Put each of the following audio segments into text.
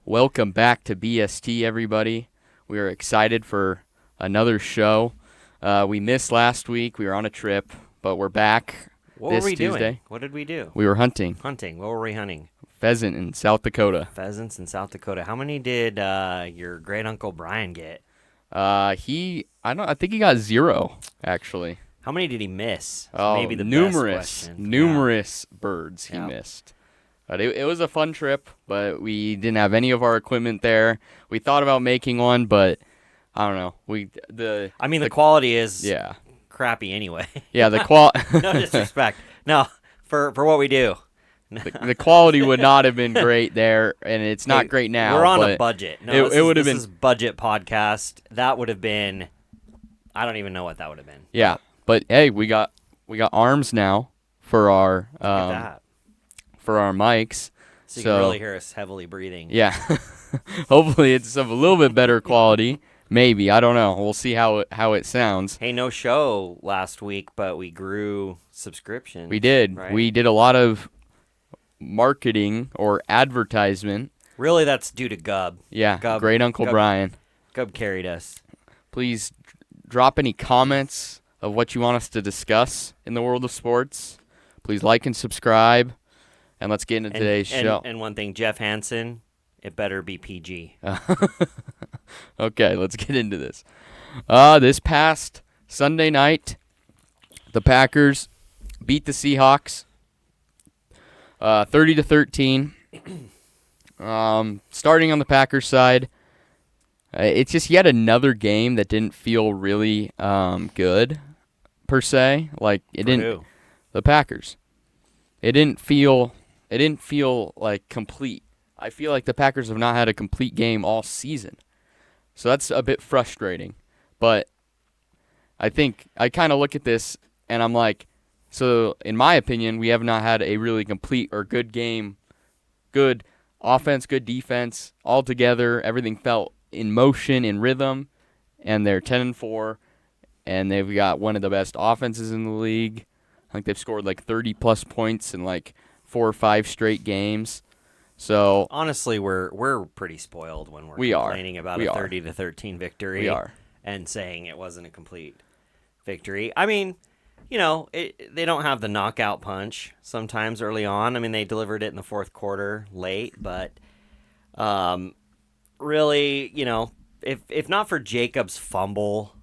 Welcome back to BST, everybody. We are excited for another show. We missed last week. We were on a trip, but we're back this Tuesday. Doing? What did we do? We were hunting. Hunting. What were we hunting? Pheasant in South Dakota. Pheasants in South Dakota. How many did your great uncle Brian get? I think he got 0, actually. How many did he miss? Maybe the numerous birds he missed. But it was a fun trip, but we didn't have any of our equipment there. We thought about making one, but I don't know. The quality is crappy anyway. Yeah, No disrespect. No, for what we do. The quality would not have been great there, and it's not great now. We're on a budget. No, it would have been. This is budget podcast. That would have been. I don't even know what that would have been. Yeah, but hey, we got arms now for our for our mics, so you can really hear us heavily breathing. Yeah, hopefully it's of a little bit better quality. Maybe, I don't know. We'll see how it sounds. Hey, no show last week, but we grew subscriptions. We did. Right? We did a lot of marketing or advertisement. Really, that's due to Gub. Yeah, great Uncle Brian. Gub carried us. Please drop any comments of what you want us to discuss in the world of sports. Please like and subscribe, and let's get into today's show. And one thing, Jeff Hansen, it better be PG. Okay, let's get into this. This past Sunday night, the Packers beat the Seahawks 30-13. Starting on the Packers side, it's just yet another game that didn't feel really good per se. Like it didn't. The Packers. It didn't feel like complete. I feel like the Packers have not had a complete game all season. So that's a bit frustrating. But I think I kind of look at this and I'm like, so in my opinion, we have not had a really complete or good game. Good offense, good defense, all together. Everything felt in motion, in rhythm, and they're 10-4, and they've got one of the best offenses in the league. I think they've scored like 30-plus points in like 4 or 5 straight games. So honestly, we're pretty spoiled when we're complaining about a 30-13 victory. We are. And saying it wasn't a complete victory. I mean, you know, they don't have the knockout punch sometimes early on. I mean, they delivered it in the fourth quarter late, but really, you know, if not for Jacob's fumble,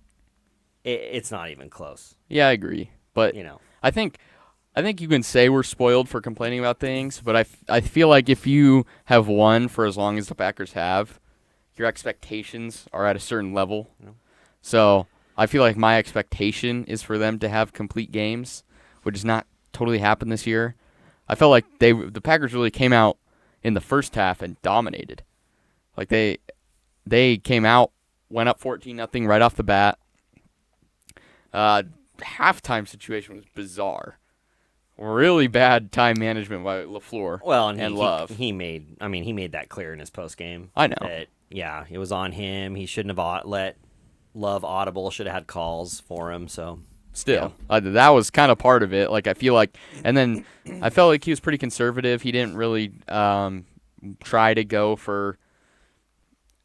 it's not even close. Yeah, I agree. But you know, I think you can say we're spoiled for complaining about things, but I feel like if you have won for as long as the Packers have, your expectations are at a certain level. No. So I feel like my expectation is for them to have complete games, which has not totally happened this year. I felt like the Packers really came out in the first half and dominated. Like they came out, went up 14-0 right off the bat. Halftime situation was bizarre. Really bad time management by LaFleur. Well, and Love. He made that clear in his post game. I know. That, yeah, it was on him. He shouldn't have let Love audible. Should have had calls for him. So still, that was kind of part of it. Like I feel like, and then I felt like he was pretty conservative. He didn't really try to go for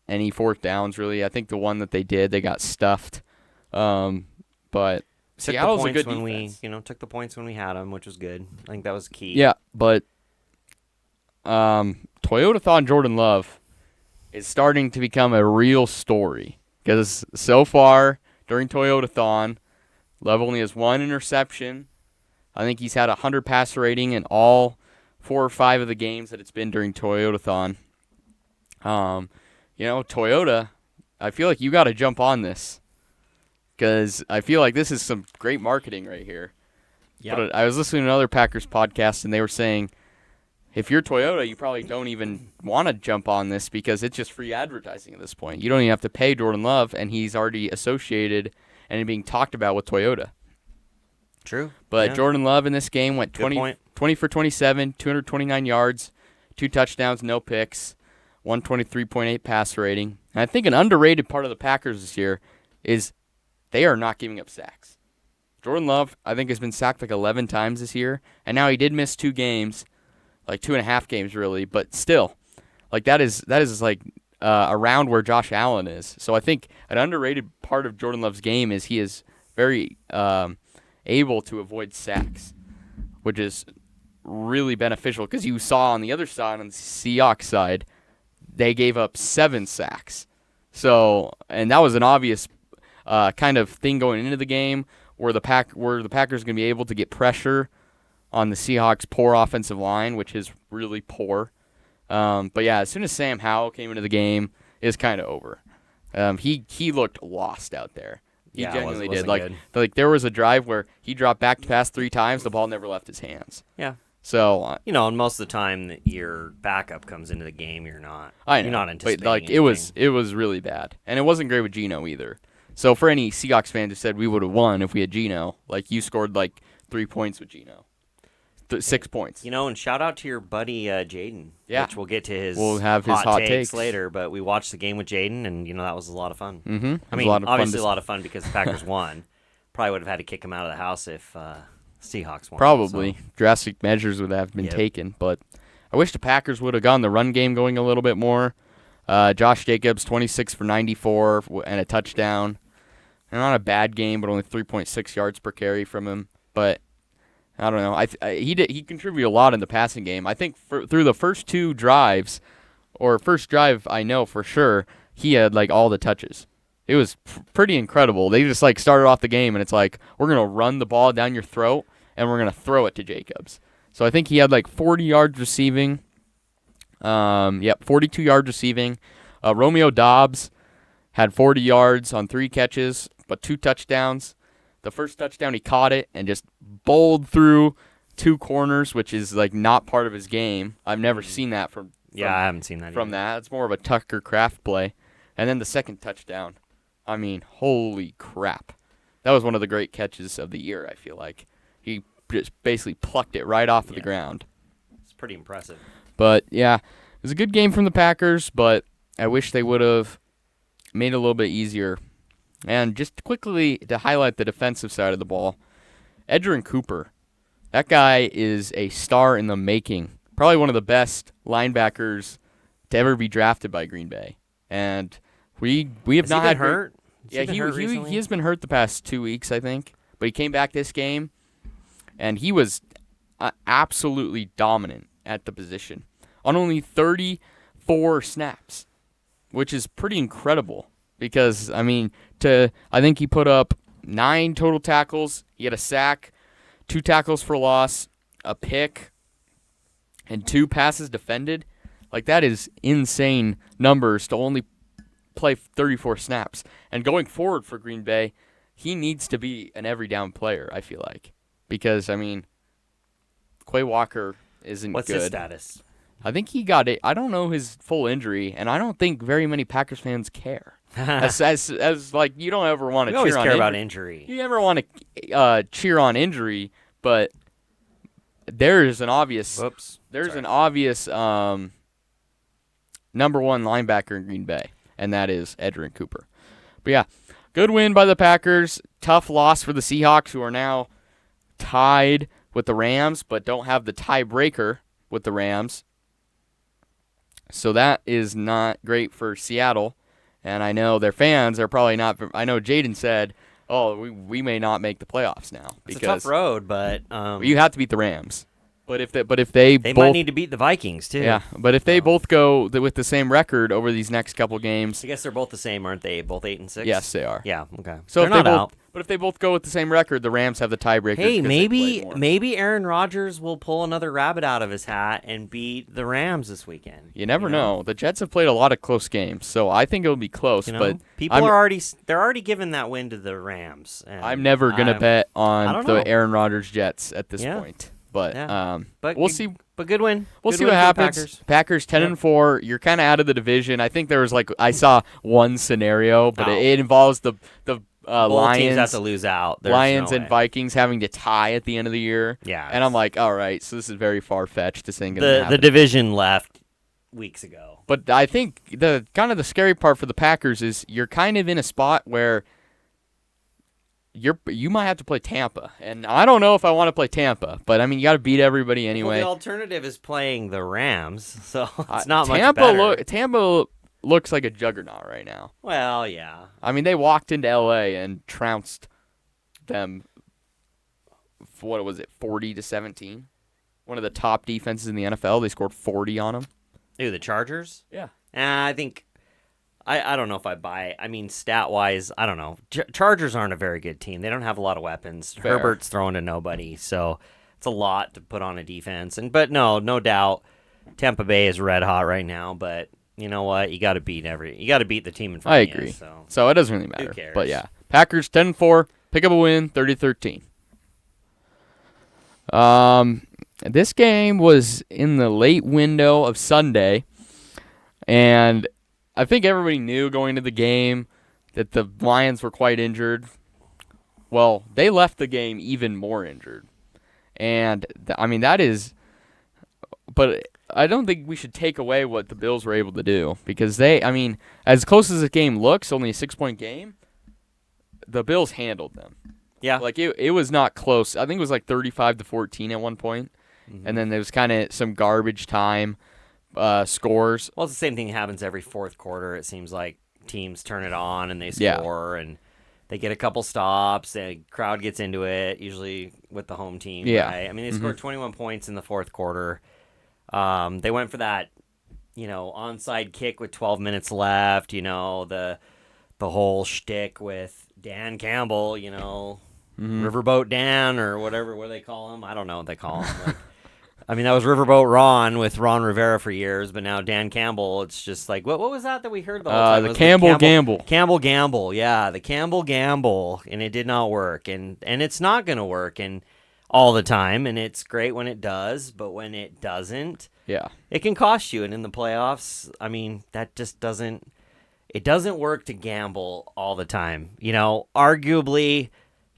any fourth downs. Really, I think the one that they did, they got stuffed. But Seattle's a good defense. Took the points when we had them, which was good. I think that was key. Yeah, but Toyotathon Jordan Love is starting to become a real story because so far during Toyotathon, Love only has 1 interception. I think he's had 100 passer rating in all 4 or 5 of the games that it's been during Toyotathon. Toyota, I feel like you got to jump on this. Because I feel like this is some great marketing right here. Yep. But I was listening to another Packers podcast, and they were saying, if you're Toyota, you probably don't even want to jump on this because it's just free advertising at this point. You don't even have to pay Jordan Love, and he's already associated and being talked about with Toyota. True. But Jordan Love in this game went 20 for 27, 229 yards, 2 touchdowns, no picks, 123.8 passer rating. And I think an underrated part of the Packers this year is they are not giving up sacks. Jordan Love, I think, has been sacked like 11 times this year, and now he did miss 2 games, like 2.5 games really, but still, Like that is like around where Josh Allen is. So I think an underrated part of Jordan Love's game is he is very able to avoid sacks, which is really beneficial because you saw on the other side, on the Seahawks side, they gave up 7 sacks. So, and that was an obvious kind of thing going into the game where the Packers going to be able to get pressure on the Seahawks' poor offensive line, which is really poor. But yeah, as soon as Sam Howell came into the game, it's kind of over. He looked lost out there. He genuinely did. Like there was a drive where he dropped back to pass 3 times, the ball never left his hands. Yeah. So and most of the time that your backup comes into the game, you're not. I know, you're not anticipating. But like it was really bad, and it wasn't great with Geno either. So for any Seahawks fans who said we would have won if we had Geno, like you scored like 3 points with Geno. 6 points. And shout out to your buddy Jaeden. Yeah. Which we'll get to his, we'll have his hot takes later, but we watched the game with Jaeden, and that was a lot of fun. Mm-hmm. I mean, obviously a lot of fun because the Packers won. Probably would have had to kick him out of the house if Seahawks won. Probably. So. Drastic measures would have been taken, but I wish the Packers would have gotten the run game going a little bit more. Josh Jacobs, 26 for 94 and a touchdown. And not a bad game, but only 3.6 yards per carry from him. But I don't know. He contributed a lot in the passing game. I think through the first 2 drives, or first drive, I know for sure, he had like all the touches. It was pretty incredible. They just like started off the game, and it's like we're gonna run the ball down your throat, and we're gonna throw it to Jacobs. So I think he had like 40 yards receiving. 42 yards receiving. Romeo Doubs had 40 yards on 3 catches, but 2 touchdowns. The first touchdown, he caught it and just bowled through 2 corners, which is like not part of his game. I've never seen that from I haven't seen that from either. that. It's more of a Tucker Kraft play. And then the second touchdown. I mean, holy crap. That was one of the great catches of the year, I feel like. He just basically plucked it right off of the ground. It's pretty impressive. But, yeah, it was a good game from the Packers, but I wish they would have made it a little bit easier. And just quickly to highlight the defensive side of the ball, Edgerrin Cooper, that guy is a star in the making. Probably one of the best linebackers to ever be drafted by Green Bay. And we have not had hurt. Yeah, he has been hurt the past 2 weeks, I think. But he came back this game, and he was absolutely dominant at the position on only 34 snaps, which is pretty incredible. Because I think he put up 9 total tackles. He had a sack, 2 tackles for loss, a pick, and 2 passes defended. Like that is insane numbers to only play 34 snaps. And going forward for Green Bay, he needs to be an every down player, I feel like. Because, Quay Walker isn't What's good. his status? I think he got it. I don't know his full injury, and I don't think very many Packers fans care. as like you don't ever want to cheer on injury. About injury. You never want to cheer on injury, but there's an obvious number 1 linebacker in Green Bay, and that is Edgerrin Cooper. But yeah, good win by the Packers. Tough loss for the Seahawks, who are now tied with the Rams, but don't have the tiebreaker with the Rams. So that is not great for Seattle. And I know their fans are probably not. I know Jaeden said, we may not make the playoffs now. It's a tough road, but you have to beat the Rams. But if they both, might need to beat the Vikings too. Yeah, but if they both go with the same record over these next couple games, I guess they're both the same, aren't they? Both 8-6. Yes, they are. Yeah. Okay. So they're not out. But if they both go with the same record, the Rams have the tiebreaker. Hey, maybe Aaron Rodgers will pull another rabbit out of his hat and beat the Rams this weekend. You never know. The Jets have played a lot of close games, so I think it'll be close. But people are already giving that win to the Rams. And I'm never gonna bet on the Aaron Rodgers Jets at this point. But we'll see. But good win. We'll see what happens. Packers 10-4. You're kind of out of the division. I think there was I saw one scenario, but it involves the Lions. Teams have to lose out. Lions and Vikings having to tie at the end of the year. Yeah. And I'm like, all right, so this is very far fetched. This ain't gonna happen. The division left weeks ago. But I think the scary part for the Packers is you're kind of in a spot where you might have to play Tampa, and I don't know if I want to play Tampa, but I mean you got to beat everybody anyway. Well, the alternative is playing the Rams, so it's not much better. Tampa looks like a juggernaut right now. Well, yeah. I mean they walked into L.A. and trounced them. What was it, 40-17? One of the top defenses in the NFL. They scored 40 on them. Ooh, the Chargers? Yeah. I think I don't know if I buy it. I mean, stat-wise, I don't know. Chargers aren't a very good team. They don't have a lot of weapons. Fair. Herbert's throwing to nobody, so it's a lot to put on a defense. But no doubt, Tampa Bay is red hot right now. But you know what? You got to beat the team in front I of agree. you. So it doesn't really matter. Who cares? But yeah, Packers 10-4, pick up a win, 30-13. This game was in the late window of Sunday, and I think everybody knew going into the game that the Lions were quite injured. Well, they left the game even more injured. And, I mean, that is... But I don't think we should take away what the Bills were able to do. Because as close as the game looks, only a 6-point game, the Bills handled them. Yeah. Like, it was not close. I think it was like 35-14 at one point. Mm-hmm. And then there was kind of some garbage time. Scores. Well, it's the same thing happens every fourth quarter. It seems like teams turn it on and they score and they get a couple stops. The crowd gets into it, usually with the home team. Yeah. Right? I mean, they scored 21 points in the fourth quarter. They went for that, onside kick with 12 minutes left. The whole shtick with Dan Campbell. Riverboat Dan or whatever. What do they call him? I don't know what they call him. I mean, that was Riverboat Ron with Ron Rivera for years, but now Dan Campbell, it's just like, what was that we heard the whole time? The Campbell Gamble. Campbell Gamble, yeah, the Campbell Gamble, and it did not work, and it's not going to work and all the time, and it's great when it does, but when it doesn't, it can cost you, and in the playoffs, I mean, that just doesn't work to gamble all the time. Arguably,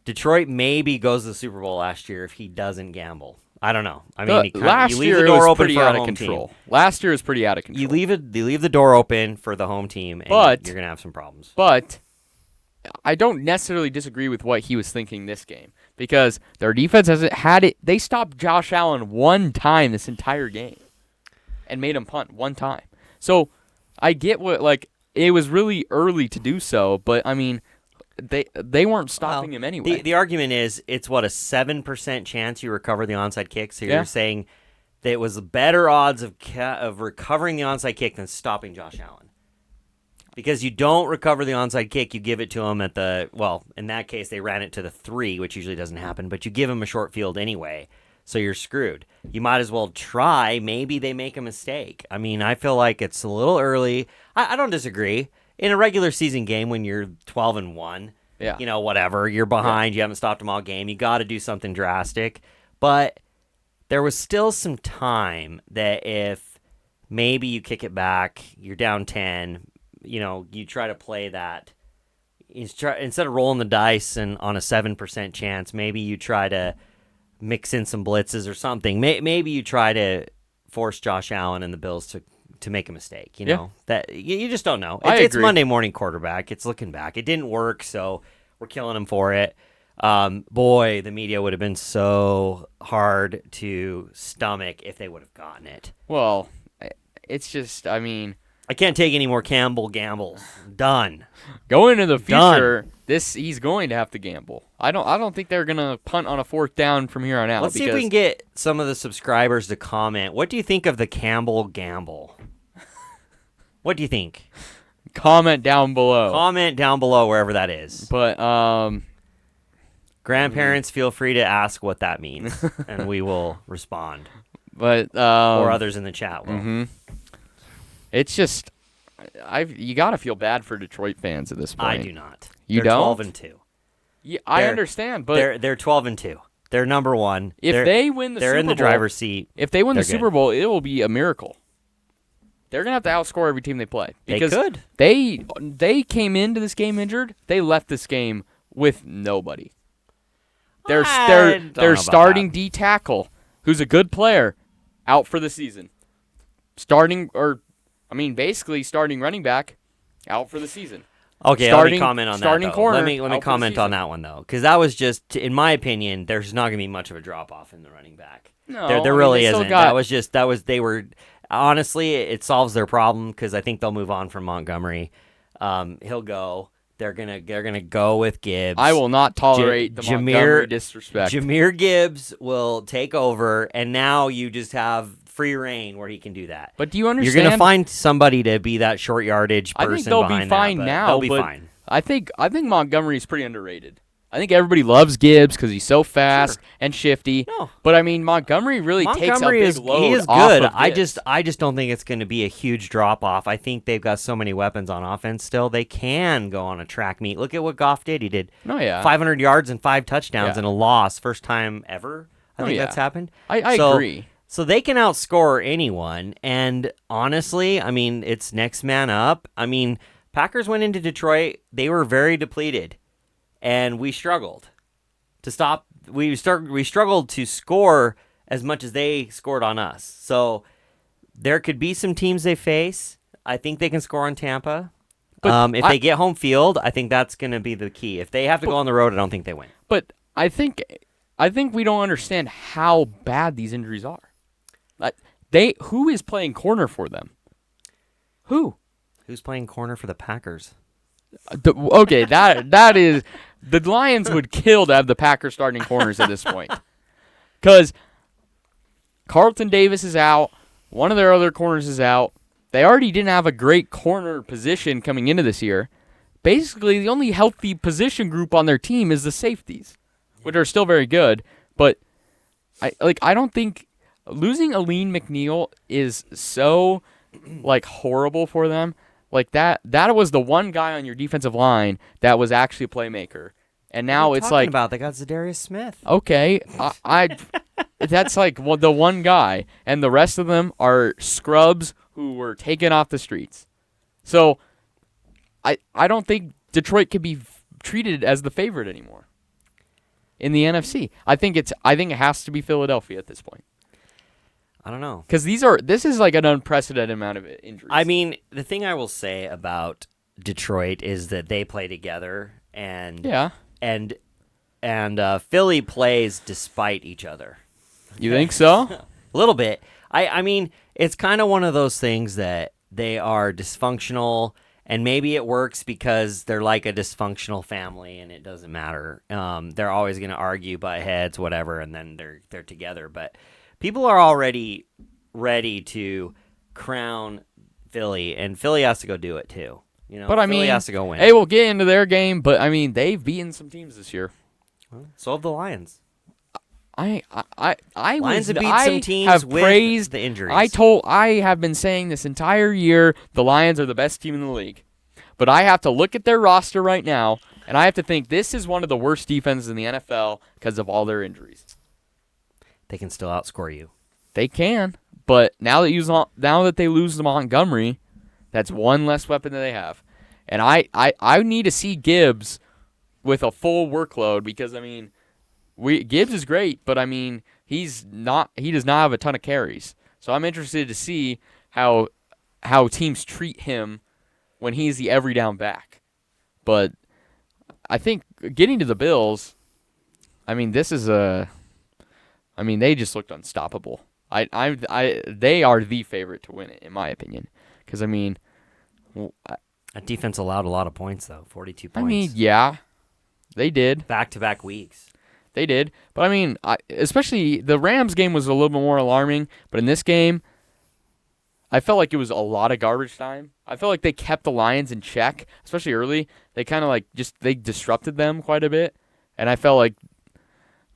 Detroit maybe goes to the Super Bowl last year if he doesn't gamble. I don't know. I mean, last you leave year the door was open pretty for out a of home control. team. Last year was pretty out of control. You leave the door open for the home team, and you're going to have some problems. But I don't necessarily disagree with what he was thinking this game because their defense hasn't had it. They stopped Josh Allen one time this entire game and made him punt one time. So I get it was really early to do so, but I mean, they weren't stopping him anyway. The argument is it's a 7% chance you recover the onside kick. So you're saying that it was better odds of recovering the onside kick than stopping Josh Allen. Because you don't recover the onside kick, you give it to him in that case they ran it to the 3, which usually doesn't happen, but you give him a short field anyway. So you're screwed. You might as well try. Maybe they make a mistake. I mean, I feel like it's a little early. I don't disagree. In a regular season game when you're 12-1, whatever, you're behind, you haven't stopped them all game, you got to do something drastic. But there was still some time that if maybe you kick it back, you're down 10, you try to play that. Instead of rolling the dice and on a 7% chance, maybe you try to mix in some blitzes or something. Maybe you try to force Josh Allen and the Bills to make a mistake, that you just don't know. It's Monday morning quarterback. It's looking back. It didn't work, so we're killing him for it. Boy, the media would have been so hard to stomach if they would have gotten it. Well, it's just, I mean, I can't take any more Campbell gambles. Done. Going into the future, he's going to have to gamble. I don't think they're gonna punt on a 4th down from here on out. Let's see if we can get some of the subscribers to comment. What do you think of the Campbell gamble? What do you think? Comment down below. Comment down below wherever that is. But grandparents, feel free to ask what that means, and we will respond. But or others in the chat will. Mm-hmm. It's just, you got to feel bad for Detroit fans at this point. I do not. You they're don't? 12-2. Yeah, I understand, but they're 12-2. They're number one. If they win the Super Bowl, they're in the driver's seat. If they win the Super Bowl, it will be a miracle. They're gonna have to outscore every team they play. Because they could. They came into this game injured. They left this game with nobody. Their starting D tackle, who's a good player, out for the season. Basically starting running back, out for the season. Okay, let me comment on that. Starting corner. Let me comment on that one though, because that was just, in my opinion, there's not going to be much of a drop off in the running back. No, there really isn't. They were honestly, it solves their problem because I think they'll move on from Montgomery. He'll go. They're gonna go with Gibbs. I will not tolerate the Montgomery disrespect. Jahmyr Gibbs will take over, and now you just have free reign where he can do that. But do you understand? You're gonna find somebody to be that short yardage person. I think they'll be fine now. They'll be fine. I think Montgomery is pretty underrated. I think everybody loves Gibbs because he's so fast and shifty. No. But I mean, Montgomery really takes a big load. He is off good. Of I just don't think it's going to be a huge drop off. I think they've got so many weapons on offense still. They can go on a track meet. Look at what Goff did. He did 500 yards and 5 touchdowns in a loss, first time ever. I think that's happened. I agree. So they can outscore anyone. And honestly, I mean, it's next man up. I mean, Packers went into Detroit. They were very depleted. And we struggled to stop. We struggled to score as much as they scored on us. So there could be some teams they face. I think they can score on Tampa. If they get home field, I think that's going to be the key. If they have to go on the road, I don't think they win. But I think we don't understand how bad these injuries are. Who is playing corner for them? Who's playing corner for the Packers? Okay, that is. The Lions would kill to have the Packers starting corners at this point. Because Carlton Davis is out. One of their other corners is out. They already didn't have a great corner position coming into this year. Basically, the only healthy position group on their team is the safeties, which are still very good. But I don't think losing Aleen McNeil is so horrible for them. Like that was the one guy on your defensive line that was actually a playmaker, and now it's like about they got Zadarius Smith. Okay, I that's the one guy, and the rest of them are scrubs who were taken off the streets. So I don't think Detroit could be treated as the favorite anymore in the NFC. I think it has to be Philadelphia at this point. I don't know. Because this is like an unprecedented amount of injuries. I mean, the thing I will say about Detroit is that they play together, and Philly plays despite each other. You think so? A little bit. I mean, it's kind of one of those things that they are dysfunctional, and maybe it works because they're like a dysfunctional family, and it doesn't matter. They're always going to argue, butt heads, whatever, and then they're together, but. People are already ready to crown Philly, and Philly has to go do it too. But Philly has to go win. They will get into their game, but I mean they've beaten some teams this year. Well, so have the Lions. Lions have beat some teams with praised the injuries. I have been saying this entire year the Lions are the best team in the league, but I have to look at their roster right now, and I have to think this is one of the worst defenses in the NFL because of all their injuries. They can still outscore you. They can, but now that they lose to Montgomery, that's one less weapon that they have. And I need to see Gibbs with a full workload because I mean, Gibbs is great, but I mean he does not have a ton of carries. So I'm interested to see how teams treat him when he's the every down back. But I think getting to the Bills, I mean they just looked unstoppable. They are the favorite to win it, in my opinion. Because, I mean... That defense allowed a lot of points, though. 42 points. I mean, yeah. They did. Back-to-back weeks. They did. But, I mean, especially the Rams game was a little bit more alarming. But in this game, I felt like it was a lot of garbage time. I felt like they kept the Lions in check, especially early. They kind of they disrupted them quite a bit. And I felt like,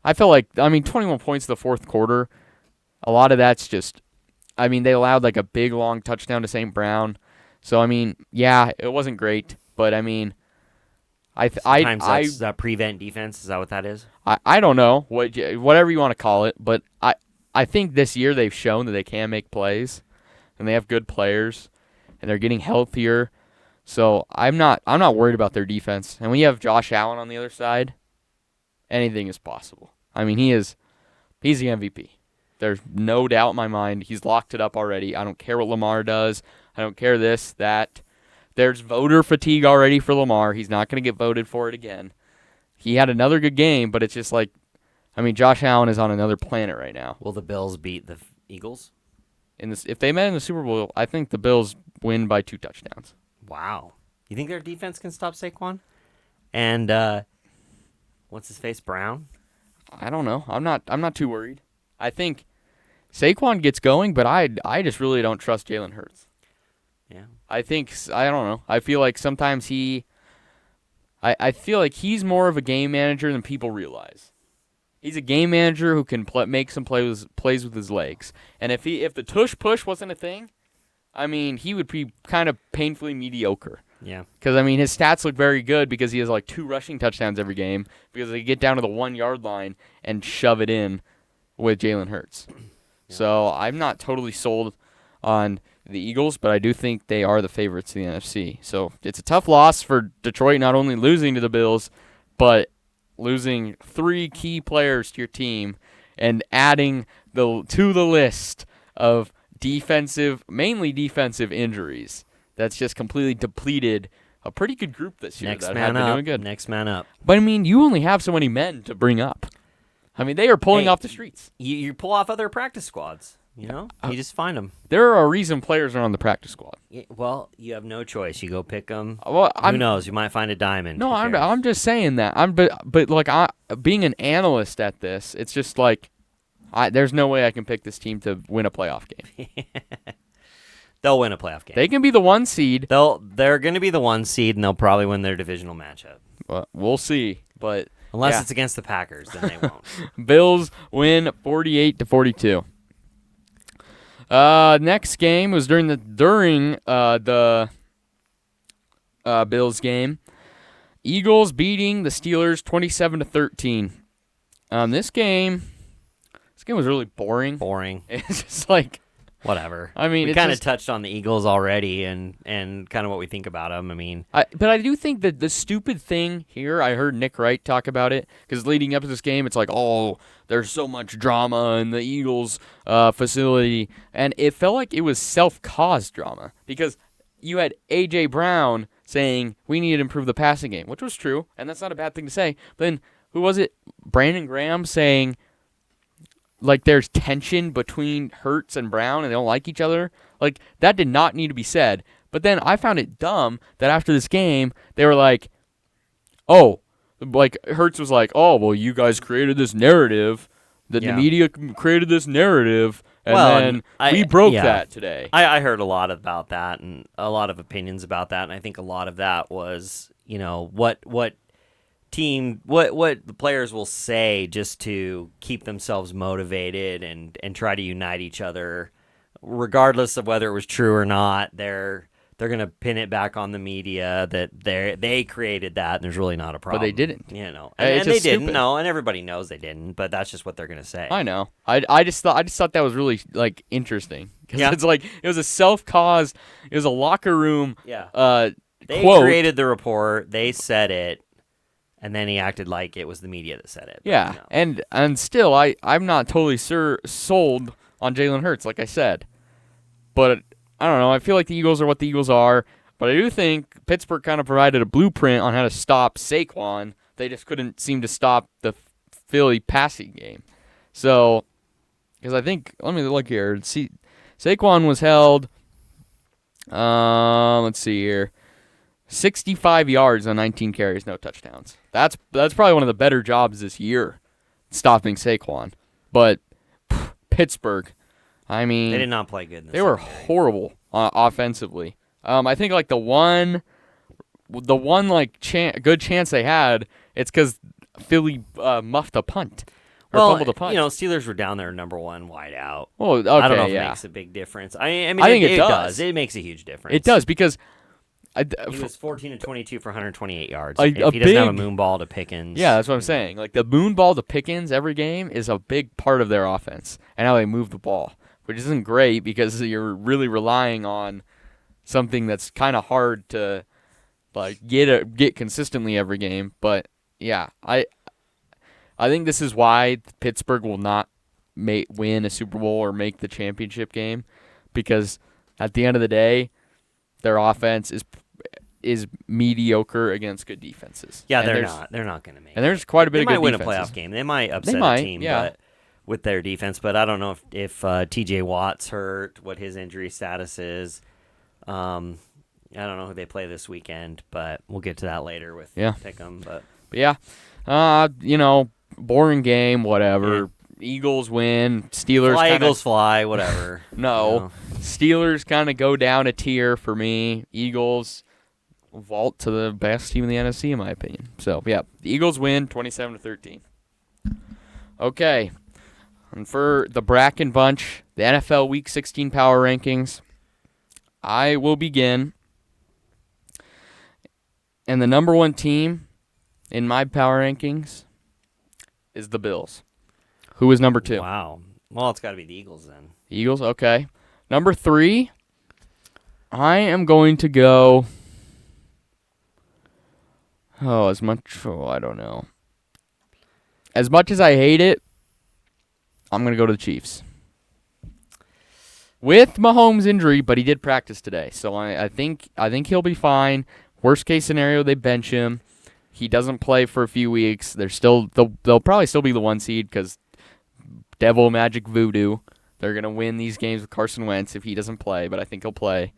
21 points in the fourth quarter, a lot of that's just, they allowed a big, long touchdown to St. Brown. So, it wasn't great. But, Sometimes that's prevent defense. Is that what that is? I don't know, whatever you want to call it. But I think this year they've shown that they can make plays, and they have good players, and they're getting healthier. So, I'm not worried about their defense. And when you have Josh Allen on the other side, anything is possible. He's the MVP. There's no doubt in my mind. He's locked it up already. I don't care what Lamar does. I don't care this, that. There's voter fatigue already for Lamar. He's not going to get voted for it again. He had another good game, but it's just like, I mean, Josh Allen is on another planet right now. Will the Bills beat the Eagles? If they met in the Super Bowl, I think the Bills win by 2 touchdowns. Wow. You think their defense can stop Saquon? And what's his face, Brown? I don't know. I'm not too worried. I think Saquon gets going, but I just really don't trust Jalen Hurts. Yeah. I don't know. I feel like sometimes I feel like he's more of a game manager than people realize. He's a game manager who can make some plays with his legs. And if the tush push wasn't a thing, I mean, he would be kind of painfully mediocre. Yeah. Because, I mean, his stats look very good because he has like 2 rushing touchdowns every game because they get down to the 1-yard line and shove it in with Jalen Hurts. Yeah. So I'm not totally sold on the Eagles, but I do think they are the favorites in the NFC. So it's a tough loss for Detroit, not only losing to the Bills, but losing 3 key players to your team and adding to the list of mainly defensive injuries. That's just completely depleted a pretty good group this year. Next man up. Next man up. But I mean, you only have so many men to bring up. I mean, they are pulling off the streets. You pull off other practice squads. You know, you just find them. There are a reason players are on the practice squad. Well, you have no choice. You go pick them. Well, who knows? You might find a diamond. No, I'm just saying that. But like being an analyst at this, it's just like there's no way I can pick this team to win a playoff game. They'll win a playoff game. They can be the 1 seed. They're going to be the 1 seed, and they'll probably win their divisional matchup. Well, we'll see. But unless it's against the Packers, then they won't. Bills win 48-42. Next game was during the Bills game. Eagles beating the Steelers 27-13. This game was really boring. It's just like whatever. I mean, we kind of touched on the Eagles already and kind of what we think about them. I mean, but I do think that the stupid thing here, I heard Nick Wright talk about it, because leading up to this game, it's like, oh, there's so much drama in the Eagles facility, and it felt like it was self-caused drama, because you had A.J. Brown saying, we need to improve the passing game, which was true, and that's not a bad thing to say. But then, who was it? Brandon Graham saying, like, there's tension between Hurts and Brown and they don't like each other. Like, that did not need to be said. But then I found it dumb that after this game, they were like, oh, like, Hurts was like, oh, well, you guys created this narrative, the media created this narrative, and then we broke that today. I heard a lot about that and a lot of opinions about that, and I think a lot of that was, you know, what the players will say just to keep themselves motivated and try to unite each other, regardless of whether it was true or not. They're going to pin it back on the media that they created that, and there's really not a problem. But they didn't. You know, and they didn't. No, and everybody knows they didn't. But that's just what they're going to say. I know. I just thought that was really like interesting, because it's like it was a self-caused. It was a locker room. Yeah. They quote. Created the report. They said it. And then he acted like it was the media that said it. But, yeah, you know. and still, I'm not totally sold on Jalen Hurts, like I said. But I don't know. I feel like the Eagles are what the Eagles are. But I do think Pittsburgh kind of provided a blueprint on how to stop Saquon. They just couldn't seem to stop the Philly passing game. So, because I think, let me look here. See, Saquon was held, let's see here, 65 yards on 19 carries, no touchdowns. That's probably one of the better jobs this year, stopping Saquon. But Pittsburgh, I mean, they did not play good. They were horrible offensively. I think like the one like good chance they had, it's because Philly muffed a punt. Fumbled a punt. You know, Steelers were down there number 1 wide out. Well, okay, I don't know if it makes a big difference. I mean, I think it does. It makes a huge difference. It does, because he was 14 of 22 for 128 yards. If he doesn't have a moon ball to Pickens. Yeah, that's what I'm saying. Like, the moon ball to Pickens every game is a big part of their offense and how they move the ball, which isn't great because you're really relying on something that's kind of hard to like get consistently every game. But yeah, I think this is why Pittsburgh will not win a Super Bowl or make the championship game, because at the end of the day, their offense is mediocre against good defenses. Yeah, they're not. They're not going to make. And there's quite a bit of good defenses. They might win a playoff game. They might upset a team, but with their defense. But I don't know if T.J. Watt's hurt, what his injury status is. I don't know who they play this weekend, but we'll get to that later with Pick'em. But yeah, boring game, whatever. Yeah. Eagles win. Steelers Eagles fly, whatever. No. Steelers kind of go down a tier for me. Eagles vault to the best team in the NFC, in my opinion. So, yeah, the Eagles win 27-13. Okay. And for the Bracken bunch, the NFL Week 16 power rankings, I will begin. And the number one team in my power rankings is the Bills. Who is number 2? Wow. Well, it's got to be the Eagles then. Eagles, okay. Number 3, I am going to go... I don't know. As much as I hate it, I'm going to go to the Chiefs. With Mahomes' injury, but he did practice today, so I think he'll be fine. Worst case scenario, they bench him. He doesn't play for a few weeks. They'll probably still be the 1 seed because Devil Magic Voodoo. They're going to win these games with Carson Wentz if he doesn't play, but I think he'll play.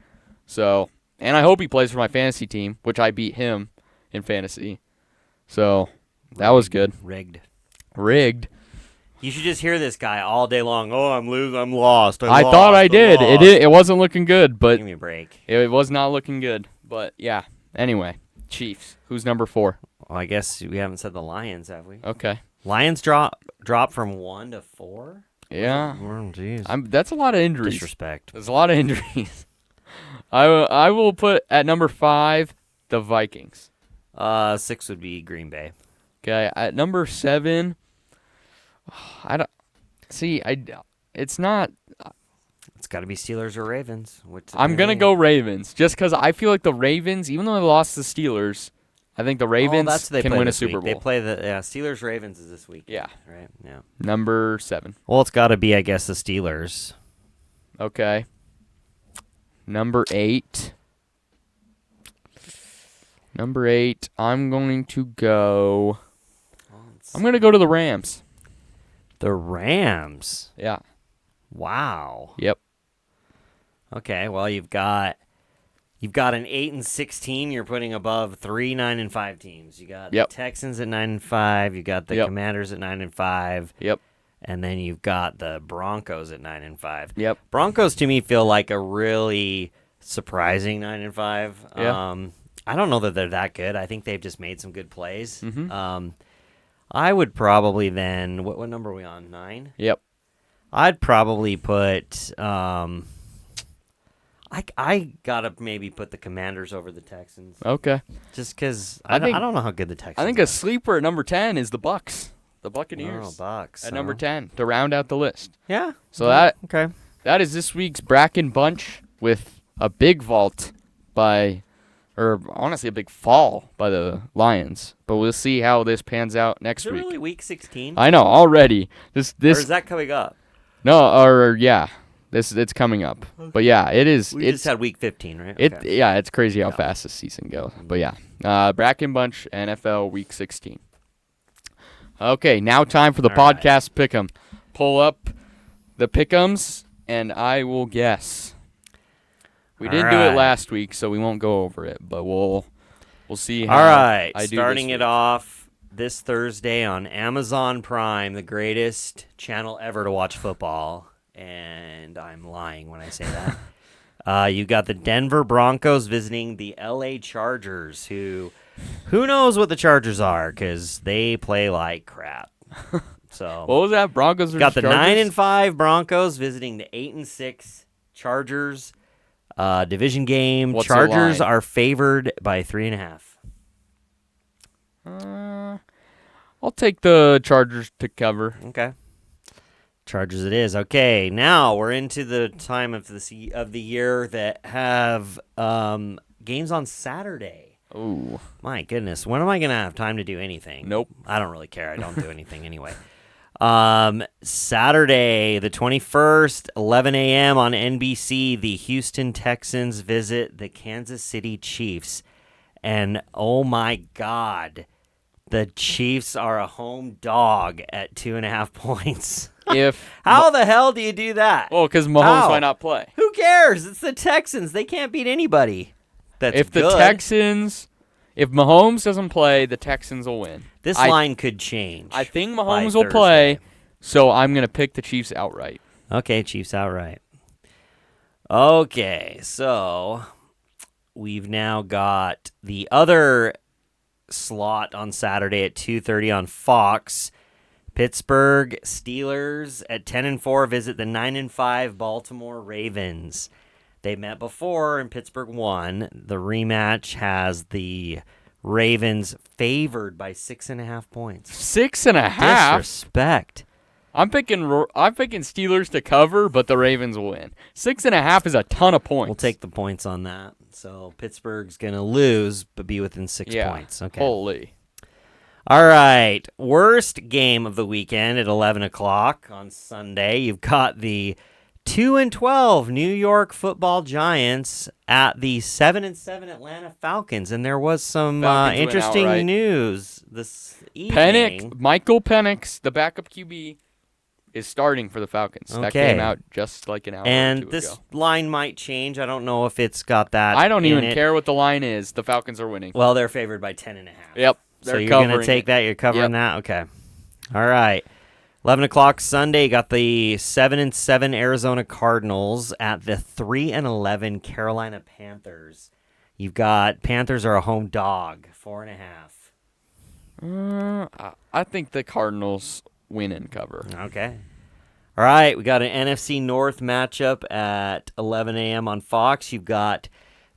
So, and I hope he plays for my fantasy team, which I beat him in fantasy. So, that was good. Rigged. You should just hear this guy all day long. Oh, I'm losing. I'm lost. I thought I did. It wasn't looking good, but give me a break. It was not looking good. But yeah. Anyway, Chiefs. Who's number 4? Well, I guess we haven't said the Lions, have we? Okay. Lions drop from 1 to 4. Yeah. Oh, geez. That's a lot of injuries. Disrespect. There's a lot of injuries. I will put at number 5 the Vikings. 6 would be Green Bay. Okay. At number 7, I don't see. It's not. It's got to be Steelers or Ravens. I'm gonna go Ravens just because I feel like the Ravens, even though they lost to the Steelers, I think the Ravens can win a Super Bowl. They play the Steelers Ravens is this week. Yeah. Right. Yeah. Number 7. Well, it's got to be, I guess, the Steelers. Okay. Number 8. I'm going to go. I'm going to go to the Rams. The Rams. Yeah. Wow. Yep. Okay. Well, you've got an 8-6 team you're putting above 3 9-5 teams. You got the Texans at 9-5. You got the Commanders at 9-5. Yep. And then you've got the Broncos at 9-5. Yep. Broncos to me feel like a really surprising 9-5. Yeah. I don't know that they're that good. I think they've just made some good plays. Mm-hmm. I would probably then what number are we on? 9? Yep. I'd probably put I gotta maybe put the Commanders over the Texans. Okay. Just because I don't know how good the Texans. I think are. a sleeper at number 10 is the Bucks, the Buccaneers. Oh, Bucks at number 10 to round out the list. Yeah. So that is this week's Bracken bunch with a big vault or honestly a big fall by the Lions. But we'll see how this pans out next week. Is it really week 16? I know already. This or is that coming up? No, it's coming up. Okay. But yeah, it is. We just had week 15, right? Okay. It's crazy how fast this season goes. But yeah, Bracken bunch NFL week 16. Okay, now time for the podcast pick'em. Pull up the pick'ems and I will guess. We didn't do it last week, so we won't go over it, but we'll see how I do starting this it off this Thursday on Amazon Prime, the greatest channel ever to watch football, and I'm lying when I say that. You got the Denver Broncos visiting the LA Chargers, who knows what the Chargers are because they play like crap. So what was that? Broncos versus got the Chargers? 9-5 Broncos visiting the 8-6 Chargers. Division game. What's Chargers are favored by 3.5. I'll take the Chargers to cover. Okay. Chargers it is. Okay, now we're into the time of the year that have games on Saturday. Oh. My goodness. When am I going to have time to do anything? Nope. I don't really care. I don't do anything anyway. Saturday, the 21st, 11 a.m. on NBC, the Houston Texans visit the Kansas City Chiefs. And oh my God, the Chiefs are a home dog at 2.5 points. How the hell do you do that? Well, because Mahomes might not play. Who cares? It's the Texans. They can't beat anybody. If Mahomes doesn't play, the Texans will win. This line could change. I think Mahomes will play, so I'm going to pick the Chiefs outright. Okay, Chiefs outright. Okay, so we've now got the other slot on Saturday at 2:30 on Fox. Pittsburgh Steelers at 10-4 visit the 9-5 Baltimore Ravens. They met before and Pittsburgh won. The rematch has the Ravens favored by 6.5 points. 6.5? Disrespect. I'm picking Steelers to cover, but the Ravens will win. 6.5 is a ton of points. We'll take the points on that. So Pittsburgh's going to lose, but be within 6 points. Okay. Holy. All right. Worst game of the weekend at 11 o'clock on Sunday. You've got the 2-12 New York Football Giants at the 7-7 Atlanta Falcons, and there was some interesting news this evening. Michael Penix, the backup QB, is starting for the Falcons. Okay. That came out just like an hour or two ago. And this line might change. I don't know if it's got that. I don't even care what the line is. The Falcons are winning. Well, they're favored by 10.5. Yep. So you're going to take that? You're covering that? Okay. All right. 11 o'clock Sunday, you got the 7-7 Arizona Cardinals at the 3-11 Carolina Panthers. You've got Panthers are a home dog, 4.5. I think the Cardinals win and cover. Okay. All right, we got an NFC North matchup at 11 a.m. on Fox. You've got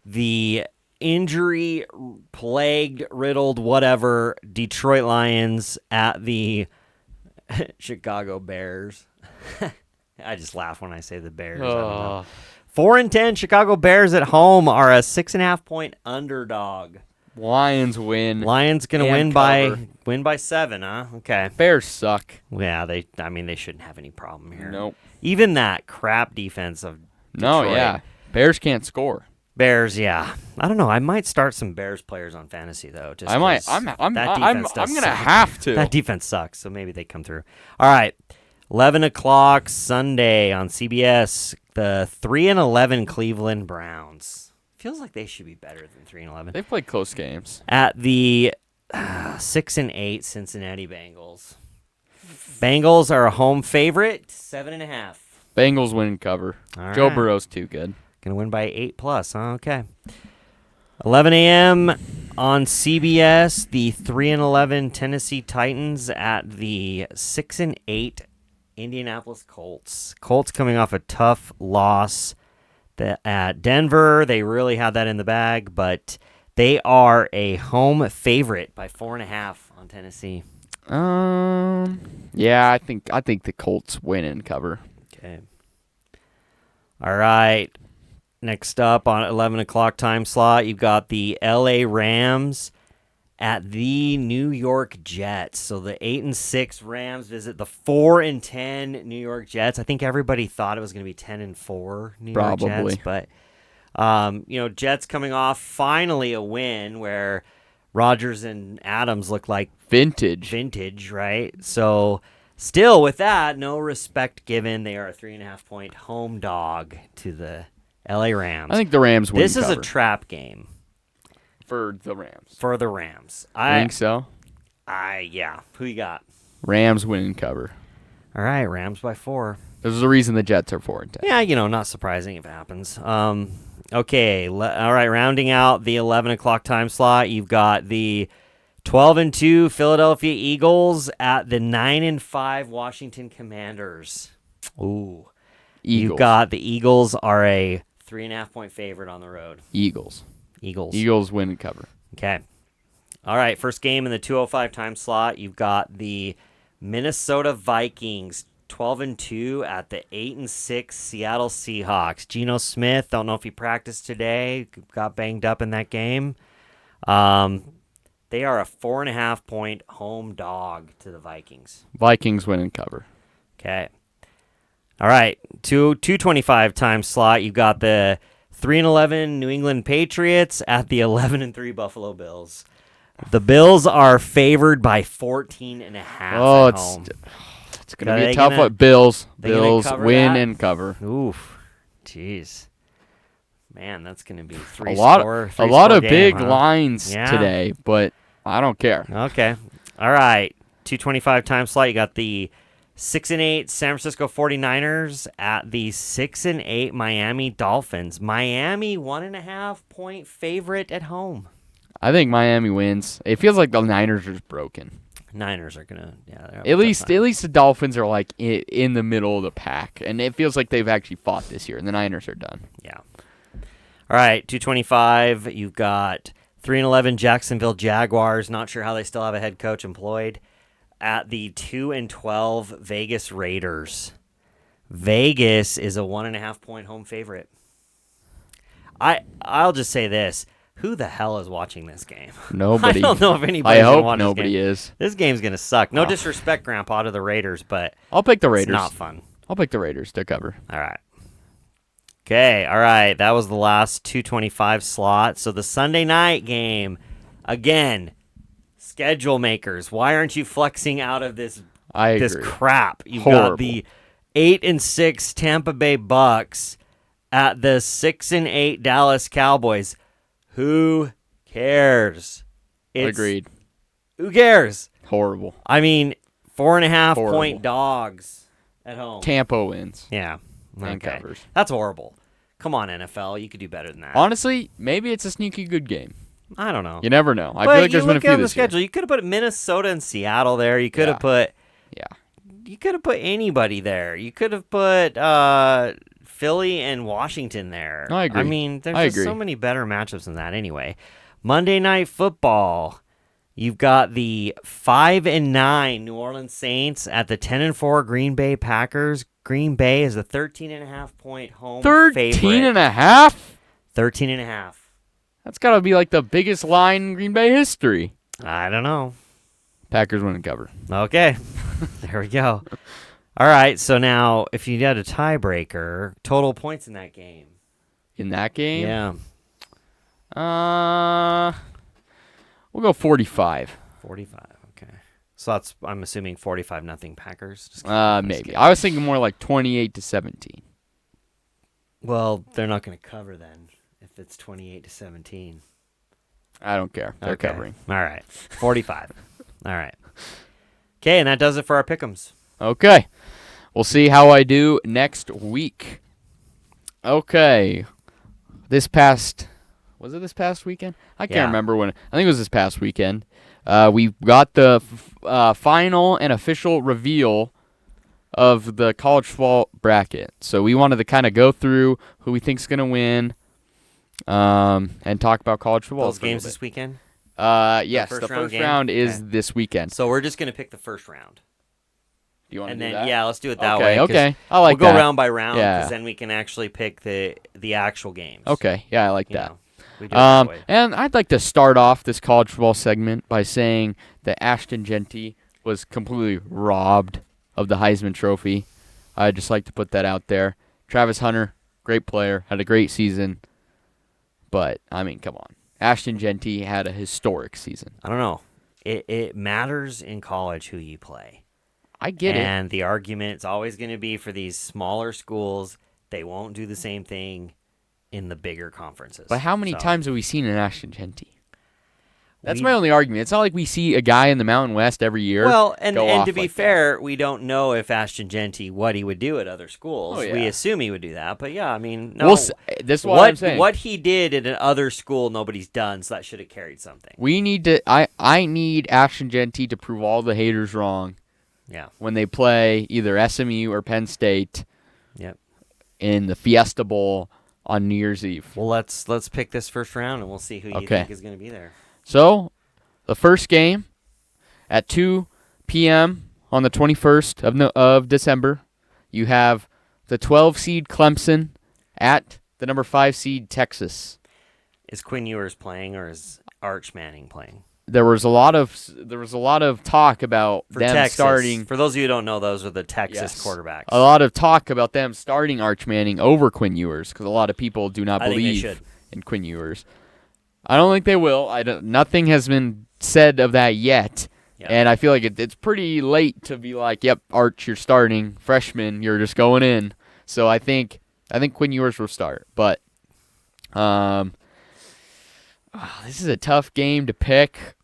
the injury-plagued, riddled, whatever, Detroit Lions at the Chicago Bears. I just laugh when I say the Bears. 4-10 Chicago Bears at home are a 6.5 point underdog. Lions win. Lions gonna win by 7, huh? Okay. Bears suck. Yeah, they shouldn't have any problem here. Nope. Even that crap defense of Detroit. No, yeah. Bears can't score. Bears, yeah. I don't know. I might start some Bears players on fantasy though. Just I might. I'm gonna have to. That defense sucks, so maybe they come through. All right. 11 o'clock Sunday on CBS. The 3-11 Cleveland Browns. Feels like they should be better than 3-11. They've played close games. At the 6-8 Cincinnati Bengals. Bengals are a home favorite, 7.5. Bengals win and cover. All Joe right. Burrow's too good. Gonna win by 8+, huh? Okay. 11 a.m. on CBS, the 3-11 Tennessee Titans at the 6-8 Indianapolis Colts. Colts coming off a tough loss at Denver. They really had that in the bag, but they are a home favorite by 4.5 on Tennessee. Yeah, I think the Colts win and cover. Okay. All right. Next up on 11 o'clock time slot, you've got the LA Rams at the New York Jets. So the 8-6 Rams visit the 4-10 New York Jets. I think everybody thought it was going to be 10-4 New York Jets, but Jets coming off finally a win where Rodgers and Adams look like vintage, right? So still with that, no respect given. They are a 3.5 point home dog to the LA Rams. I think the Rams win. This is a trap game. For the Rams. I think so? Yeah. Who you got? Rams win and cover. All right, Rams by 4. There's a reason the Jets are 4-10. Yeah, not surprising if it happens. Okay, all right, rounding out the 11 o'clock time slot, you've got the 12-2 Philadelphia Eagles at the 9-5 Washington Commanders. Ooh. Eagles. You've got the Eagles are a 3.5 point favorite on the road. Eagles win and cover. Okay. All right, first game in the 2:05 time slot. You've got the Minnesota Vikings 12-2 at the 8-6 Seattle Seahawks. Geno Smith, don't know if he practiced today, got banged up in that game. They are a 4.5 point home dog to the Vikings. Vikings win and cover. Okay. All right, 2:25 time slot. You've got the 3-11 New England Patriots at the 11-3 Buffalo Bills. The Bills are favored by 14.5 at home. It's going to be a tough one. Bills win that? and cover. Oof. Jeez. Man, that's going to be a lot of game, big lines today, but I don't care. Okay. All right. 225 time slot. You got the 6-8 San Francisco 49ers at the 6-8 Miami Dolphins. Miami 1.5 point favorite at home. I think Miami wins. It feels like the Niners are just broken. Niners are gonna, At least the Dolphins are like in the middle of the pack, and it feels like they've actually fought this year, and the Niners are done. Yeah. All right, 225. You've got 3-11 Jacksonville Jaguars. Not sure how they still have a head coach employed. At the 2-12 Vegas Raiders. Vegas is a 1.5 point home favorite. I'll just say this. Who the hell is watching this game? Nobody. I don't know if anybody's I hope watch nobody this game. is. This game's going to suck. No disrespect, Grandpa, to the Raiders, but I'll pick the Raiders. It's not fun. I'll pick the Raiders to cover. All right. Okay, all right. That was the last 225 slot. So the Sunday night game, again, schedule makers. Why aren't you flexing out of this crap? You've got the 8-6 Tampa Bay Bucks at the 6-8 Dallas Cowboys. Who cares? Agreed. Who cares? Horrible. I mean, 4.5 point dogs at home. Tampa wins. Yeah. And covers. That's horrible. Come on, NFL. You could do better than that. Honestly, maybe it's a sneaky good game. I don't know. You never know. I feel like there's been a few this year. You could have put Minnesota and Seattle there. You could have put. Yeah. You could have put anybody there. You could have put Philly and Washington there. No, I agree. I mean, there's just so many better matchups than that anyway. Monday Night Football. You've got the 5-9 New Orleans Saints at the 10-4 Green Bay Packers. Green Bay is a 13.5 point home favorite. 13.5? 13.5. That's got to be like the biggest line in Green Bay history. I don't know. Packers win and cover. Okay. There we go. All right. So now, if you had a tiebreaker, total points in that game. In that game? Yeah. We'll go 45. 45. Okay. So that's, I'm assuming 45-0 Packers. Maybe. I was thinking more like 28-17. Well, they're not going to cover then if it's 28-17. I don't care. They're covering. All right. 45. All right. Okay, and that does it for our pick'ems. Okay. We'll see how I do next week. Okay. Was it this past weekend? I can't remember when. I think it was this past weekend. We got the final and official reveal of the college football bracket. So we wanted to kind of go through who we think's going to win and talk about college football. Those games this weekend? Yes, the first round is this weekend. So we're just going to pick the first round. Do you want to do then, that? Yeah, let's do it that way. Okay, I like that. We'll go round by round because then we can actually pick the actual games. Okay, yeah, I like that. We do it that way. And I'd like to start off this college football segment by saying that Ashton Jeanty was completely robbed of the Heisman Trophy. I'd just like to put that out there. Travis Hunter, great player, had a great season. But, I mean, come on. Ashton Jeanty had a historic season. I don't know. It matters in college who you play. I get it. And the argument is always going to be for these smaller schools, they won't do the same thing in the bigger conferences. But how many times have we seen an Ashton Jeanty? That's my only argument. It's not like we see a guy in the Mountain West every year. Well, and to be fair, we don't know if Ashton Jeanty, what he would do at other schools. Oh, yeah. We assume he would do that. But, yeah, I mean, no. This is what I'm saying. What he did at another school, nobody's done, so that should have carried something. We need to. I need Ashton Jeanty to prove all the haters wrong. Yeah. When they play either SMU or Penn State. Yep. In the Fiesta Bowl on New Year's Eve. Well, let's pick this first round, and we'll see who you think is going to be there. So, the first game at 2 p.m. on the 21st of December, you have the 12 seed Clemson at the number 5 seed Texas. Is Quinn Ewers playing or is Arch Manning playing? there was a lot of talk about them Texas. starting. For those of you who don't know, those are the Texas Yes. quarterbacks. A lot of talk about them starting Arch Manning over Quinn Ewers because a lot of people do not I think they believe should. in Quinn Ewers. I don't think they will. Nothing has been said of that yet, and I feel like it's pretty late to be like, "Yep, Arch, you're starting. Freshman, you're just going in." So I think Quinn Ewers will start, but this is a tough game to pick.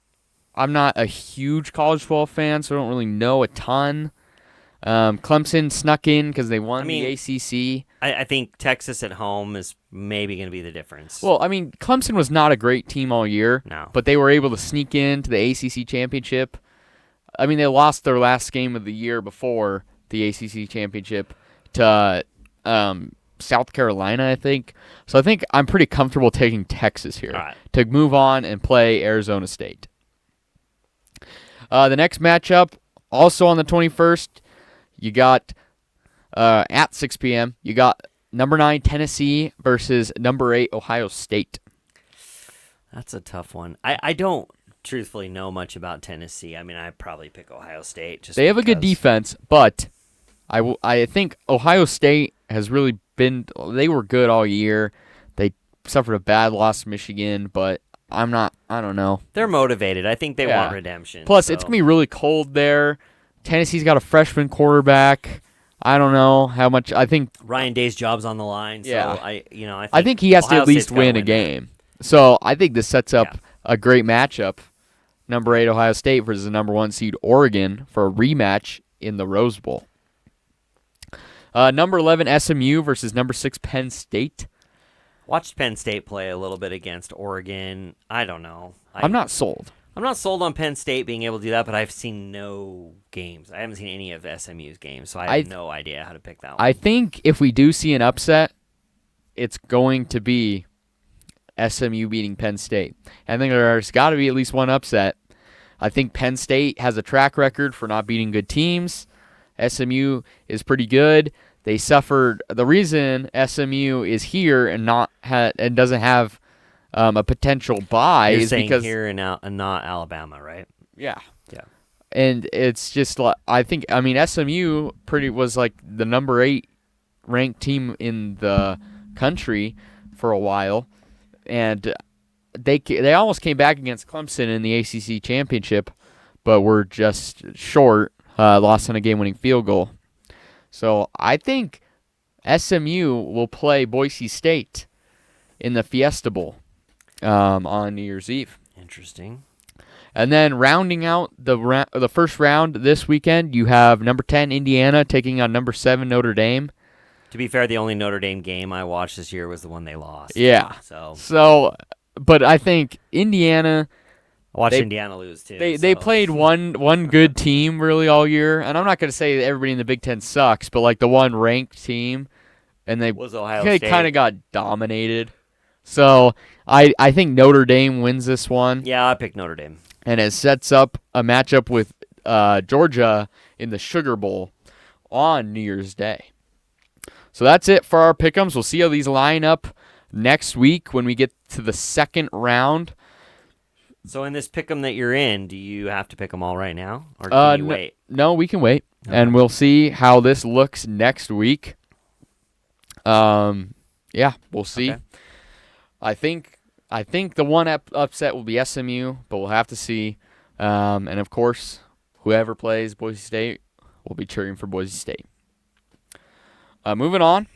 I'm not a huge college football fan, so I don't really know a ton. Clemson snuck in because they won the ACC. I think Texas at home is maybe going to be the difference. Well, I mean, Clemson was not a great team all year, but they were able to sneak into the ACC championship. I mean, they lost their last game of the year before the ACC championship to South Carolina, I think. So I think I'm pretty comfortable taking Texas here to move on and play Arizona State. The next matchup, also on the 21st, you got at 6 p.m., you got number 9 Tennessee versus number 8 Ohio State. That's a tough one. I don't truthfully know much about Tennessee. I mean, I'd probably pick Ohio State. They have a good defense, but I think Ohio State has really been – they were good all year. They suffered a bad loss to Michigan, but I don't know. They're motivated. I think they want redemption. Plus, it's going to be really cold there. Tennessee's got a freshman quarterback. I don't know how much. I think Ryan Day's job's on the line. So I think he has to at least win a game. So I think this sets up a great matchup. Number 8 Ohio State versus the number 1 seed Oregon for a rematch in the Rose Bowl. Number 11 SMU versus number 6 Penn State. Watched Penn State play a little bit against Oregon. I don't know. I'm not sold. I'm not sold on Penn State being able to do that, but I've seen no games. I haven't seen any of SMU's games, so I have no idea how to pick that one. I think if we do see an upset, it's going to be SMU beating Penn State. I think there's got to be at least one upset. I think Penn State has a track record for not beating good teams. SMU is pretty good. They suffered. The reason SMU is here and doesn't have a potential bye You're is saying because here and not Alabama, right? Yeah. Yeah. And it's just like SMU was like the number 8 ranked team in the country for a while, and they almost came back against Clemson in the ACC championship, but were just short. Lost on a game-winning field goal. So I think SMU will play Boise State in the Fiesta Bowl on New Year's Eve. Interesting. And then rounding out the first round this weekend, you have number 10 Indiana taking on number 7 Notre Dame. To be fair, the only Notre Dame game I watched this year was the one they lost. Yeah. So, but I think Indiana. I watched Indiana lose too. They played one good team really all year, and I'm not going to say that everybody in the Big Ten sucks, but like the one ranked team, and they kind of got dominated. So I think Notre Dame wins this one. Yeah, I picked Notre Dame. And it sets up a matchup with Georgia in the Sugar Bowl on New Year's Day. So that's it for our pick'ems. We'll see how these line up next week when we get to the second round. So in this pick'em that you're in, do you have to pick them all right now, or can you wait? No, we can wait, and we'll see how this looks next week. We'll see. Okay. I think the one upset will be SMU, but we'll have to see. And of course, whoever plays Boise State will be cheering for Boise State. Moving on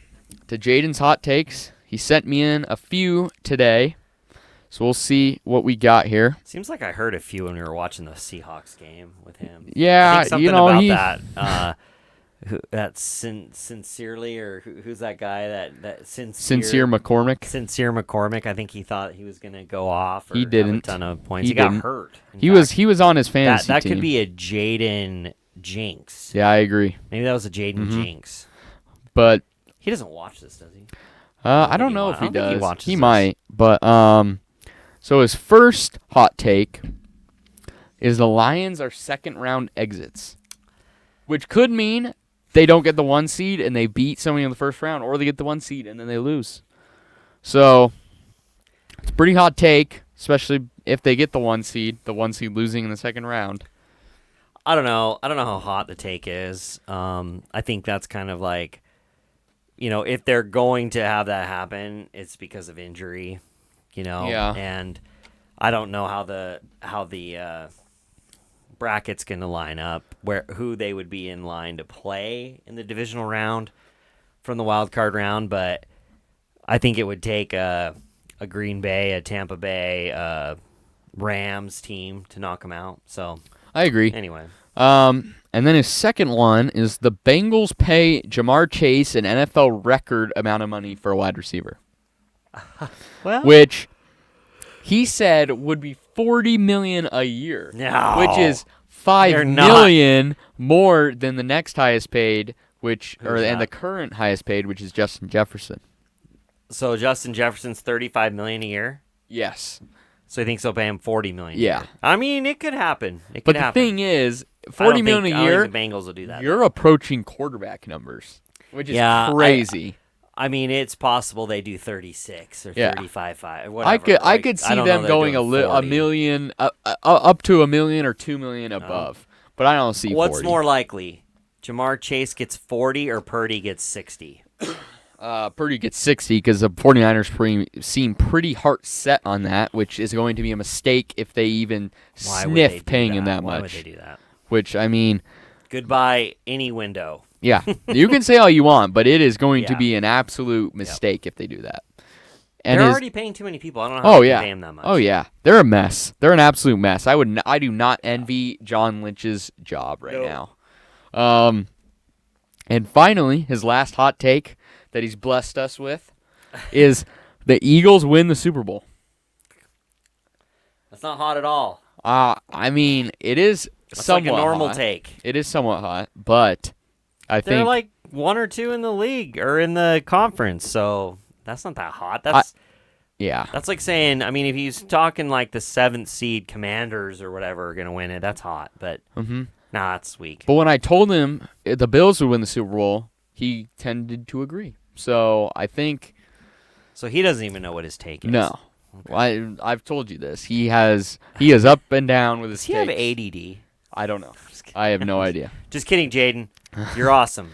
to Jaden's hot takes. He sent me in a few today. So we'll see what we got here. Seems like I heard a few when we were watching the Seahawks game with him. Yeah, I think something about that. That's sincerely, or who's that guy that Sincere McCormick. Sincere McCormick. I think he thought he was going to go off. Or he didn't. Have a ton of points. He got hurt. He was on his fantasy that team. could be a Jaeden jinx. Yeah, I agree. Maybe that was a Jaeden jinx. But he doesn't watch this, does he? I don't know if he does. He might. But so his first hot take is the Lions are second round exits, which could mean they don't get the 1 seed and they beat somebody in the first round, or they get the 1 seed and then they lose. So it's a pretty hot take. especially if they get the 1 seed, losing in the second round. I don't know how hot the take is. I think that's kind of like, if they're going to have that happen, it's because of injury, Yeah. And I don't know how the bracket's going to line up, who they would be in line to play in the divisional round from the wild card round, but I think it would take a Green Bay, a Tampa Bay, Rams team to knock them out. So I agree. Anyway. And then his second one is the Bengals pay Jamar Chase an NFL record amount of money for a wide receiver. Well, which he said would be $40 million a year. No, which is $5 million more than the next highest paid, and the current highest paid, which is Justin Jefferson. So Justin Jefferson's $35 million a year? Yes. So he thinks they'll pay him $40 million. Yeah. A year. I mean, it could happen. But the thing is, $40 million a year. I don't think the Bengals will do that. You're approaching quarterback numbers, which is crazy. I mean, it's possible they do 36 or 35, whatever. I could see them going a million, up to $1 million or $2 million above. But I don't see. What's 40. more likely, Jamar Chase gets 40 or Purdy gets 60? Purdy gets 60 because the 49ers seem pretty heart set on that, which is going to be a mistake if they even sniff paying him that much. Why would they do that? Which, I mean... Goodbye, any window. Yeah. You can say all you want, but it is going to be an absolute mistake if they do that. And they're already paying too many people. I don't know how they pay him that much. Oh, yeah. They're a mess. They're an absolute mess. I do not envy John Lynch's job right now. And finally, his last hot take that he's blessed us with is the Eagles win the Super Bowl. That's not hot at all. I mean, it is somewhat like a normal hot. take. It is somewhat hot, but I think they're like 1 or 2 in the league or in the conference, so that's not that hot. That's like saying, I mean, if he's talking like the 7th seed Commanders or whatever are going to win it, that's hot, but nah, that's weak. But when I told him the Bills would win the Super Bowl, he tended to agree. So I think... So he doesn't even know what his take is. No. Okay. I've told you this. He is up and down with his takes. Does he have ADD? I don't know. I have no idea. Just kidding, Jaeden. You're awesome.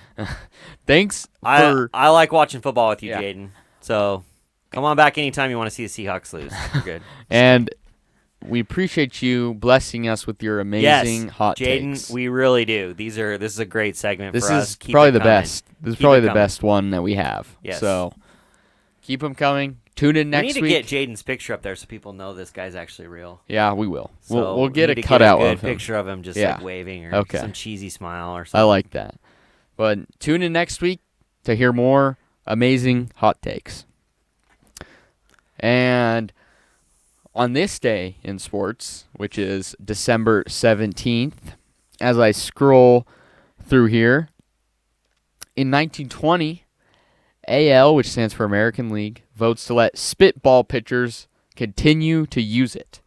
Thanks I like watching football with you, Jaeden. So come on back anytime you want to see the Seahawks lose. You're good. And we appreciate you blessing us with your amazing hot takes. Jaeden, we really do. This is a great segment for us. This is probably the best. This is probably the best one that we have. Yes. So keep them coming. Tune in next week. We need to get Jaden's picture up there so people know this guy's actually real. Yeah, we will. So we'll get a cutout of him. Picture of him just like waving or some cheesy smile or something. I like that. But tune in next week to hear more amazing hot takes. And on this day in sports, which is December 17th, as I scroll through here, in 1920, AL, which stands for American League, votes to let spitball pitchers continue to use it.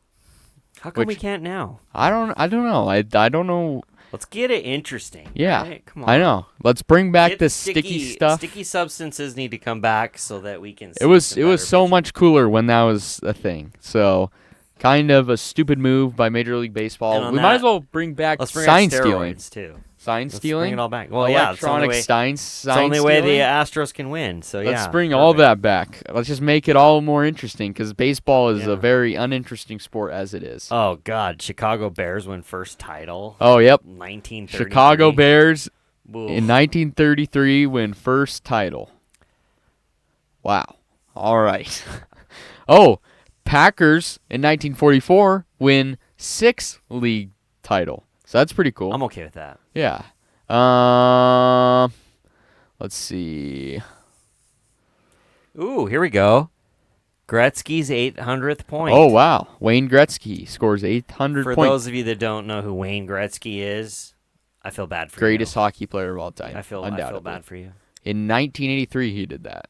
How come we can't now? I don't know. I don't know. Let's get it interesting. Yeah, right? Come on. I know. Let's bring back the sticky stuff. Sticky substances need to come back so that we can. It was so much cooler when that was a thing. So, kind of a stupid move by Major League Baseball. We might as well bring back sign stealing too. Sign stealing. Bring it all back. Well, electronic sign it's the only way the Astros can win. So let's bring all that back. Let's just make it all more interesting because baseball is a very uninteresting sport as it is. Oh God, Chicago Bears win first title. Oh yep, 1933. Chicago Bears in 1933 win first title. Wow. All right. Oh, Packers in 1944 win 6th league title. So that's pretty cool. I'm okay with that. Yeah. Let's see. Ooh, here we go. Gretzky's 800th point. Oh, wow. Wayne Gretzky scores 800 points. For those of you that don't know who Wayne Gretzky is, I feel bad for you. Greatest hockey player of all time. I feel bad for you. In 1983, he did that.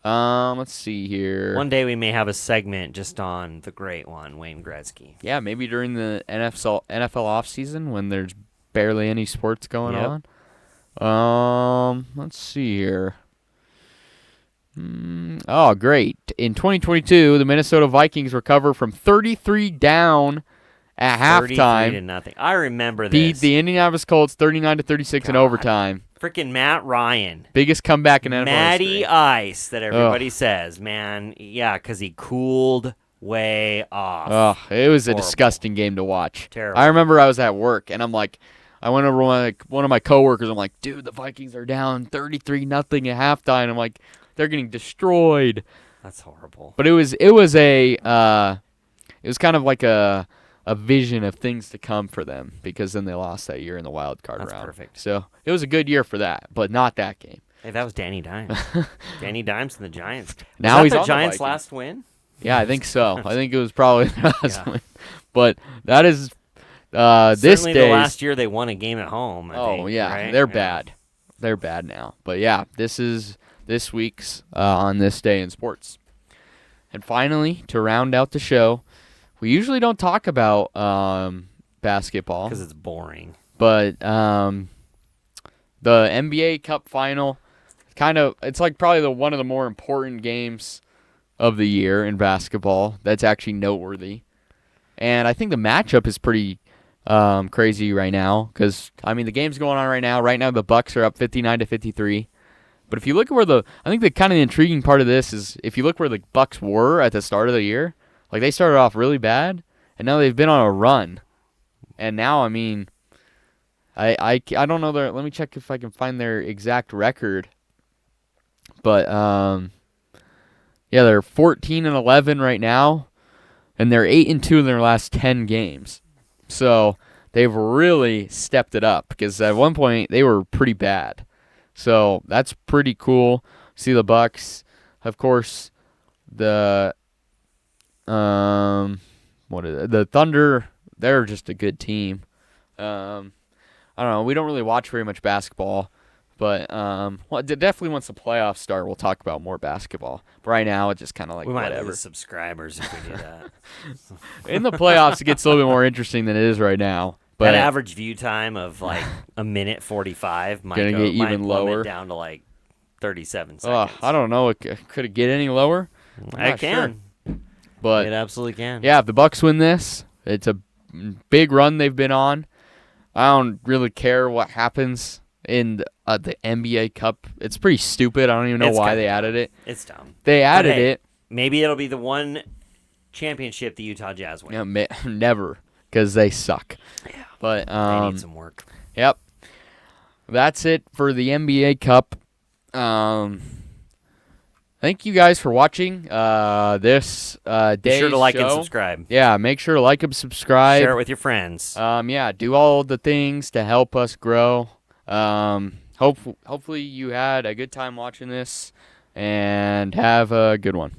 Let's see here. One day we may have a segment just on the great one, Wayne Gretzky. Yeah, maybe during the NFL offseason when there's barely any sports going on. Let's see here. Oh, great. In 2022, the Minnesota Vikings recover from 33 down at halftime. 33-0. I remember Beat this. the Indianapolis Colts 39-36 in overtime. Freaking Matt Ryan. Biggest comeback in NFL Matty history. Ice that everybody says, man. Yeah, because he cooled way off. Oh, it was Horrible. a disgusting game to watch. Terrible. I remember I was at work, and I'm like, I went over one of my coworkers. I'm like, dude, the Vikings are down 33-0 at halftime. I'm like, they're getting destroyed. That's horrible. But it was kind of like a vision of things to come for them, because then they lost that year in the wild card round. That's perfect. So it was a good year for that, but not that game. Hey, that was Danny Dimes. Danny Dimes and the Giants. Now he's the on Giants' the Vikings. last win? Yeah, I think so. I think it was probably the last Yeah. one. But that is this Certainly day. the last year they won a game at home. I think, yeah, right? they're bad. They're bad now. But yeah, this is this week's on this day in sports. And finally, to round out the show, we usually don't talk about basketball because it's boring. But the NBA Cup final, it's like probably one of the more important games of the year in basketball. That's actually noteworthy. And I think the matchup is pretty crazy right now, because I mean the game's going on right now. Right now the Bucks are up 59-53. But if you look at where I think the kind of intriguing part of this is if you look where the Bucks were at the start of the year, like they started off really bad, and now they've been on a run. And now, I mean, I don't know let me check if I can find their exact record. But yeah, they're 14-11 right now, and they're 8-2 in their last 10 games. So they've really stepped it up, because at one point they were pretty bad. So that's pretty cool. See the Bucks, of course. The the Thunder, they're just a good team. I don't know. We don't really watch very much basketball, but definitely once the playoffs start, we'll talk about more basketball. But right now, it's just kind of like we might whatever. lose subscribers if we do that. In the playoffs, it gets a little bit more interesting than it is right now. But that average view time of like a minute 45 might gonna get even plummet lower down to like 37 seconds. I don't know. Could it get any lower? I can. Sure. But it absolutely can. Yeah, if the Bucks win this, it's a big run they've been on. I don't really care what happens in the NBA Cup. It's pretty stupid. I don't even know why they added it. It's dumb. They added it. Maybe it'll be the one championship the Utah Jazz win. Yeah, never, because they suck. Yeah. But they need some work. Yep. That's it for the NBA Cup. Thank you guys for watching this day. Be sure to like and subscribe. Yeah, make sure to like and subscribe. Share it with your friends. Yeah, do all the things to help us grow. Hopefully you had a good time watching this, and have a good one.